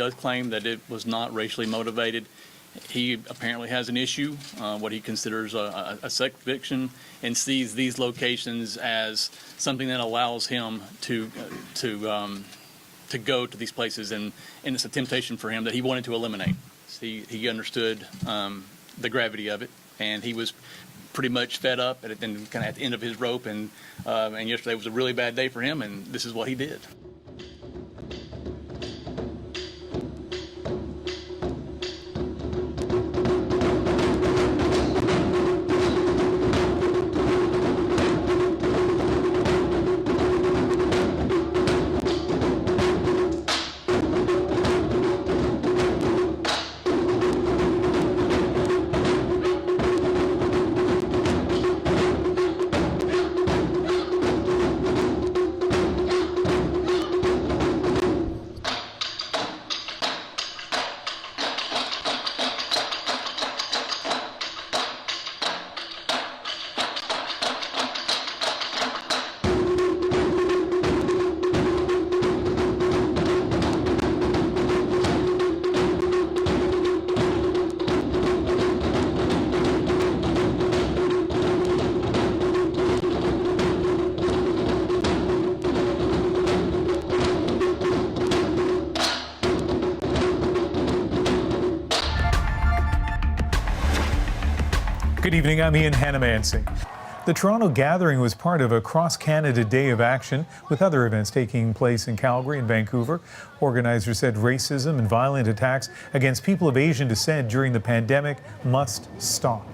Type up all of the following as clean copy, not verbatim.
does claim that it was not racially motivated. He apparently has an issue, what he considers a sex addiction, and sees these locations as something that allows him to go to these places, and it's a temptation for him that he wanted to eliminate. He understood the gravity of it, and he was pretty much fed up and kind of at the end of his rope, and yesterday was a really bad day for him, and this is what he did. Good evening, I'm Ian Hannamansing. The Toronto gathering was part of a cross-Canada day of action with other events taking place in Calgary and Vancouver. Organizers said racism and violent attacks against people of Asian descent during the pandemic must stop.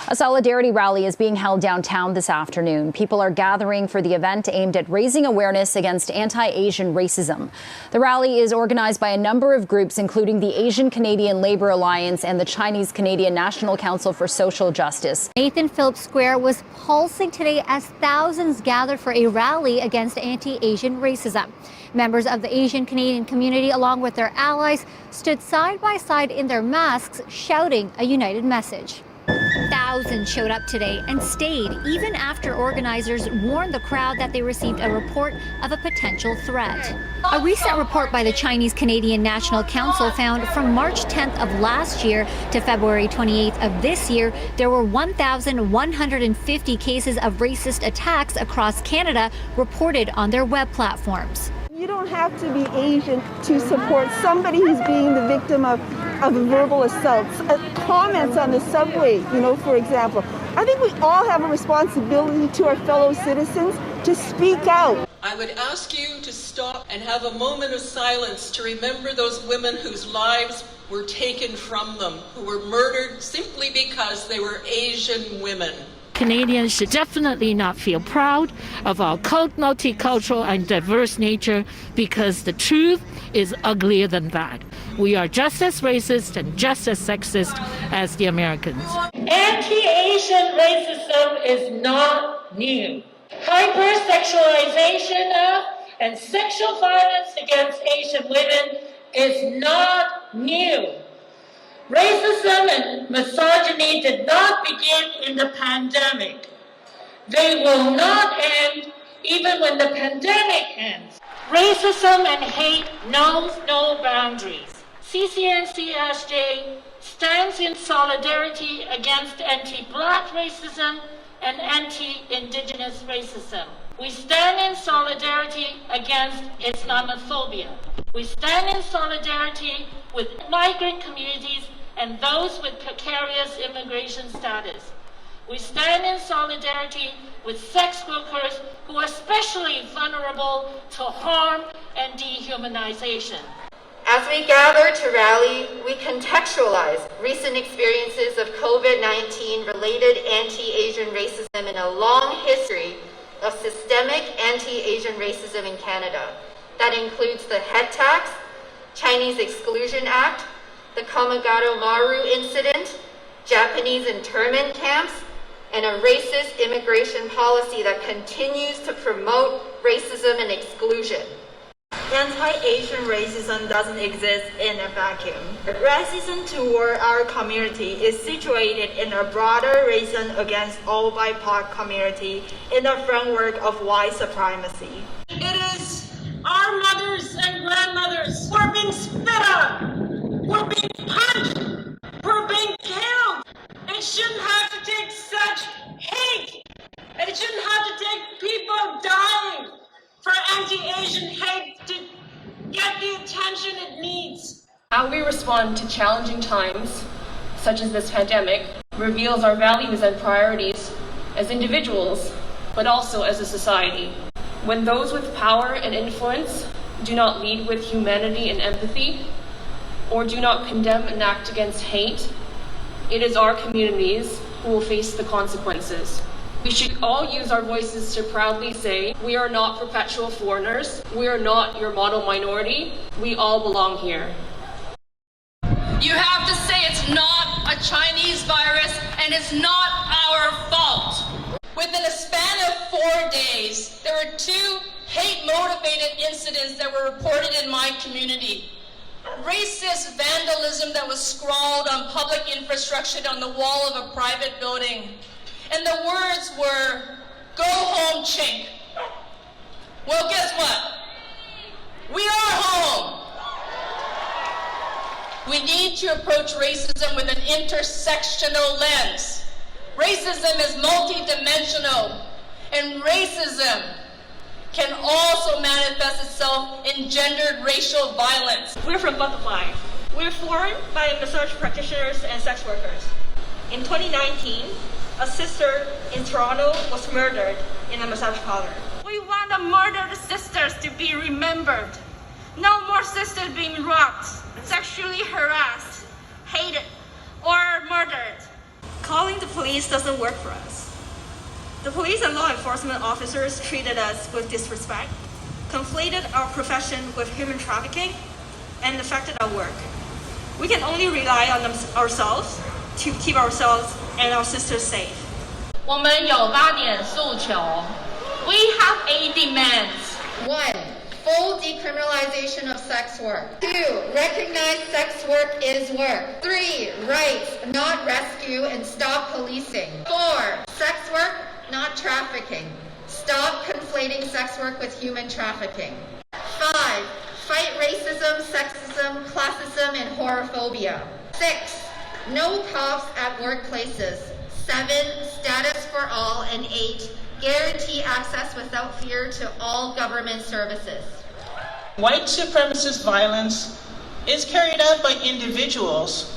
A solidarity rally is being held downtown this afternoon. People are gathering for the event aimed at raising awareness against anti-Asian racism. The rally is organized by a number of groups, including the Asian Canadian Labour Alliance and the Chinese Canadian National Council for Social Justice. Nathan Phillips Square was pulsing today as thousands gathered for a rally against anti-Asian racism. Members of the Asian Canadian community, along with their allies, stood side by side in their masks, shouting a united message. Thousands showed up today and stayed even after organizers warned the crowd that they received a report of a potential threat. A recent report by the Chinese Canadian National Council found from March 10th of last year to February 28th of this year, there were 1,150 cases of racist attacks across Canada reported on their web platforms. You don't have to be Asian to support somebody who's being the victim of verbal assaults. Comments on the subway, for example. I think we all have a responsibility to our fellow citizens to speak out. I would ask you to stop and have a moment of silence to remember those women whose lives were taken from them, who were murdered simply because they were Asian women. Canadians should definitely not feel proud of our multicultural and diverse nature, because the truth is uglier than that. We are just as racist and just as sexist as the Americans. Anti-Asian racism is not new. Hypersexualization and sexual violence against Asian women is not new. Racism and misogyny did not begin in the pandemic. They will not end even when the pandemic ends. Racism and hate knows no boundaries. CCNCSJ stands in solidarity against anti-Black racism and anti-Indigenous racism. We stand in solidarity against Islamophobia. We stand in solidarity with migrant communities and those with precarious immigration status. We stand in solidarity with sex workers who are especially vulnerable to harm and dehumanization. As we gather to rally, we contextualize recent experiences of COVID-19 related anti-Asian racism in a long history of systemic anti-Asian racism in Canada. That includes the head tax, Chinese Exclusion Act, the Komagado Maru incident, Japanese internment camps, and a racist immigration policy that continues to promote racism and exclusion. Anti-Asian racism doesn't exist in a vacuum. Racism toward our community is situated in a broader reason against all BIPOC community in the framework of white supremacy. It is our mothers and grandmothers We're being spit on. We're being punched. We're being killed. It shouldn't have to take such hate. And it shouldn't have to take people dying for anti-Asian hate to get the attention it needs. How we respond to challenging times, such as this pandemic, reveals our values and priorities as individuals, but also as a society. When those with power and influence do not lead with humanity and empathy, or do not condemn and act against hate, it is our communities who will face the consequences. We should all use our voices to proudly say, we are not perpetual foreigners, we are not your model minority, we all belong here. You have to say it's not a Chinese virus and it's not our fault. Within a span of 4 days, there were 2 hate-motivated incidents that were reported in my community. Racist vandalism that was scrawled on public infrastructure on the wall of a private building. And the words were, "Go home, chink." Well, guess what? We are home. We need to approach racism with an intersectional lens. Racism is multidimensional, and racism can also manifest itself in gendered racial violence. We're from Butterfly. We're formed by massage practitioners and sex workers. In 2019, a sister in Toronto was murdered in a massage parlor. We want the murdered sisters to be remembered. No more sisters being robbed, sexually harassed, hated, or murdered. Calling the police doesn't work for us. The police and law enforcement officers treated us with disrespect, conflated our profession with human trafficking, and affected our work. We can only rely on ourselves to keep ourselves and our sisters safe. 我们有8点诉求. We have 8 demands. 1. Full decriminalization of sex work. 2. Recognize sex work is work. 3. Rights, not rescue, and stop policing. 4. Sex work, not trafficking. Stop conflating sex work with human trafficking. 5. Fight racism, sexism, classism, and homophobia. 6. No cops at workplaces. 7. Status for all. And 8. Guarantee access without fear to all government services. White supremacist violence is carried out by individuals,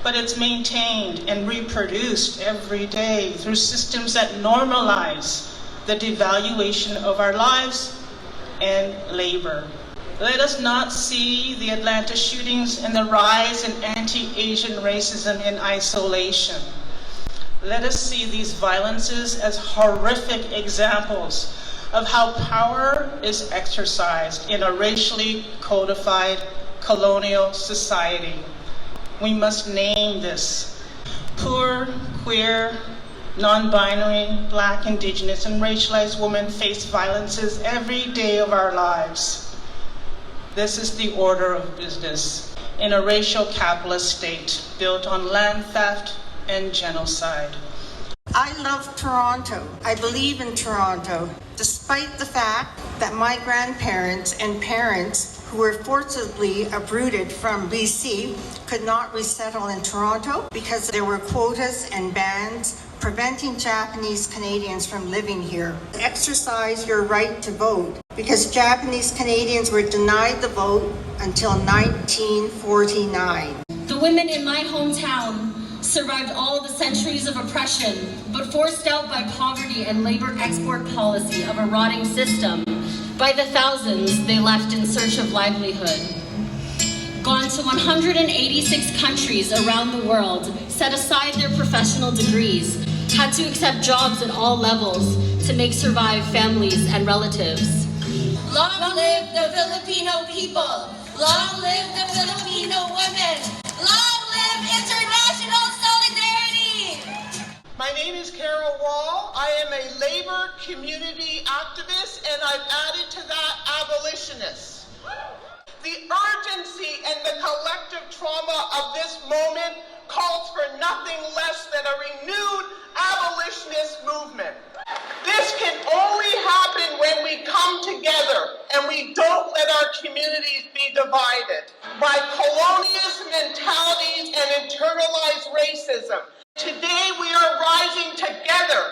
but it's maintained and reproduced every day through systems that normalize the devaluation of our lives and labor. Let us not see the Atlanta shootings and the rise in anti-Asian racism in isolation. Let us see these violences as horrific examples of how power is exercised in a racially codified colonial society. We must name this. Poor, queer, non-binary, Black, Indigenous, and racialized women face violences every day of our lives. This is the order of business in a racial capitalist state built on land theft and genocide. I love Toronto. I believe in Toronto, despite the fact that my grandparents and parents who were forcibly uprooted from BC could not resettle in Toronto because there were quotas and bans preventing Japanese Canadians from living here. Exercise your right to vote because Japanese Canadians were denied the vote until 1949. The women in my hometown survived all the centuries of oppression, but forced out by poverty and labor export policy of a rotting system. By the thousands, they left in search of livelihood. Gone to 186 countries around the world, set aside their professional degrees, had to accept jobs at all levels to make survive families and relatives. Long live the Filipino people. Long live the Filipino women. Long live international solidarity. My name is Carol Wall. I am a labor community activist, and I've added to that abolitionist. The urgency and the collective trauma of this moment calls for nothing less than a renewed abolitionist movement. This can only happen when we come together and we don't let our our communities be divided by colonialist mentalities and internalized racism. Today we are rising together,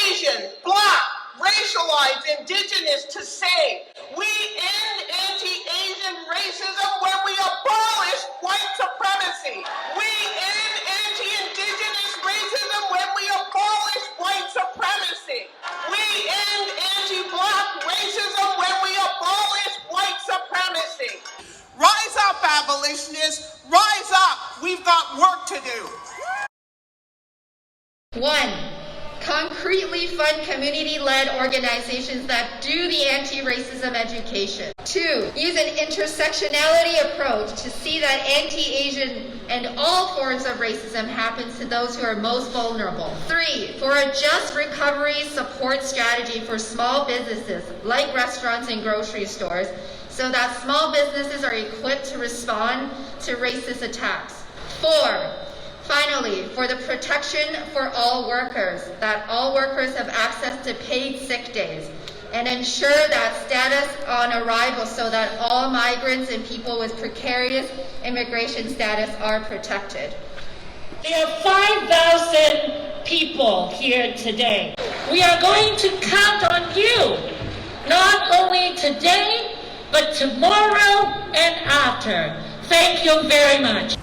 Asian, Black, racialized, Indigenous, to say we end anti-Asian racism when we abolish white supremacy. We end anti-Indigenous racism when we abolish white supremacy. We end anti-Black racism when we abolish white supremacy. Rise up, abolitionists. Rise up. We've got work to do. 1. Concretely fund community-led organizations that do the anti-racism education. 2. Use an intersectionality approach to see that anti-Asian and all forms of racism happens to those who are most vulnerable. 3. For a just recovery support strategy for small businesses like restaurants and grocery stores so that small businesses are equipped to respond to racist attacks. 4. Finally, for the protection for all workers, that all workers have access to paid sick days, and ensure that status on arrival so that all migrants and people with precarious immigration status are protected. There are 5,000 people here today. We are going to count on you, not only today, but tomorrow and after. Thank you very much.